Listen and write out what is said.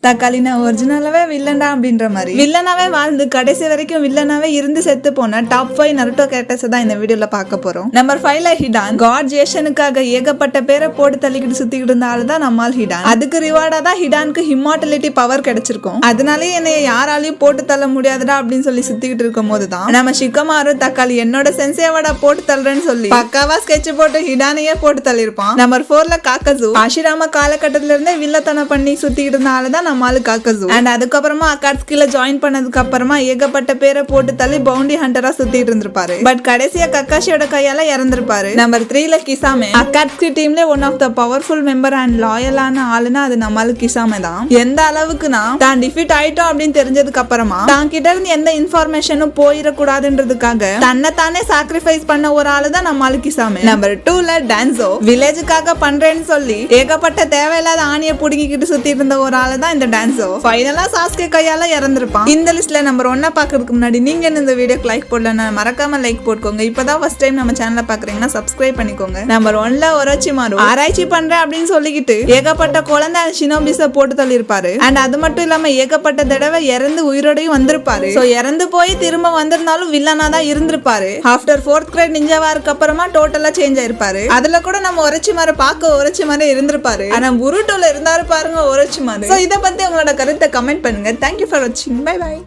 தக்காளினா ஒரிஜினலாவே வில்லன்டா அப்படின்ற மாதிரி வில்லனாவே வாழ்ந்து கடைசி வரைக்கும் வில்லனாவே இருந்து செத்து போன டாப் 5 நருட்டோ கேரக்டர்ஸ் தான் இந்த வீடியோல பார்க்க போறோம். நம்பர் 5ல ஹிடான். காட் ஜேஷனுக்காக ஏகப்பட்ட பேரை போட்டு தள்ளிக்கிட்டு சுத்திக்கிட்டு இருந்த ஆளு தான் நம்மால் ஹிடான். அதுக்கு ரிவார்டா தான் ஹிடானுக்கு இம்மார்டலிட்டி பவர் கிடைச்சிருக்கும். அதனாலேயே என்னைய யாராலையும் போட்டு தள்ள முடியாதுடா அப்படின்னு சொல்லி சுத்திக்கிட்டு இருக்கும் போதுதான் நம்ம ஷிகமாரு தக்காளி என்னோட சென்சேவடா போட்டு தள்ளுறேன்னு சொல்லி பக்காவா ஸ்கெட்ச் போட்டு ஹிடானையே போட்டு தள்ளிருப்பான். நம்பர் 4ல காக்கசு. ஆஷிராமா காலகட்டத்தில இருந்தே வில்லத்தனம் பண்ணி சுத்திக்கிட்டு இருந்த ஆளு தான் நம்மால் காக்கசு. அண்ட் அதுக்கப்புறமா அகாட்ஸ்கில ஜாயின் பண்ணதுக்கு அப்புறமா ஏகப்பட்ட பேரை போட்டு தள்ளி பவுண்டி ஹண்டரா சுத்திட்டு இருந்திருப்பாரு. பட் கடைசியா கக்காஷியோட கையால இறந்திருப்பாரு. Number 3ல Kisame. அகாட்ஸ்கி டீம்ல one of the powerful member and லாயலான ஆளுனா அது நம்மால் கிசாமே தான். எந்த அளவுக்குனா தான் டிஃபீட் ஆயிட்டோம் அப்படின்னு தெரிஞ்சதுக்கு அப்புறமா தான் கிட்ட இருந்து எந்த இன்ஃபர்மேஷனும் போயிடக்கூடாதுன்றதுக்காக தன்னை தானே சாக்ரிஃபைஸ் பண்ண ஒரு ஆளு தான் நம்மால் கிசாமே. நம்பர் 2ல டான்சோ. வில்லேஜுக்காக பண்றேன்னு சொல்லி ஏகப்பட்ட தேவையில்லாத ஆணியை புடுங்கிக்கிட்டு சுத்திட்டு இருந்த ஒரு ஆளு தான் இந்த டான்சோ. ஃபைனலா சாஸ்கே கையால இறந்திருப்பான். இந்த லிஸ்ட்ல நம்பர் 1 பாக்குறதுக்கு முன்னாடி நீங்க இந்த வீடியோக்கு லைக் போடலன்னா மறக்காம லைக் போட்டுக்கோங்க. இப்பதான் ஃபர்ஸ்ட் டைம் நம்ம சேனலை பாக்குறீங்கன்னா சப்ஸ்கிரைப் பண்ணிக்கோங்க. நம்பர் 1ல ஒரோச்சிமாரு. ஆராய்ச்சி பண்றேன் அப்படின்னு சொல்லிக்கிட்டு ஏகப்பட்ட குழந்தை ஷினோபிஸ போட்டு தள்ளிருப்பாரு. அண்ட் அது மட்டும் இல்லாம ஏகப்பட்ட தடவை இறந்து உயிரோடையும் வந்திருப்பாரு. சோ இறந்து போய் திரும்ப வந்திருந்தாலும் வில்லனா தான் இருந்திருப்பாரு. ஆஃப்டர் 4th கிரேட் நிஞ்சாவா இருக்க அப்புறமா டோட்டலா சேஞ்ச் ஆயிருப்பாரு. அதுல கூட நம்ம ஒரோச்சிமாரு பார்க்க ஒரோச்சிமாரு இருந்திருப்பாரு. ஆனா புருட்டோல இருந்தாரு பாருங்க ஒரோச்சிமாரு. சோ இத பத்தி உங்களோட கருத்தை கமெண்ட் பண்ணுங்க. Thank you for watching. Bye bye.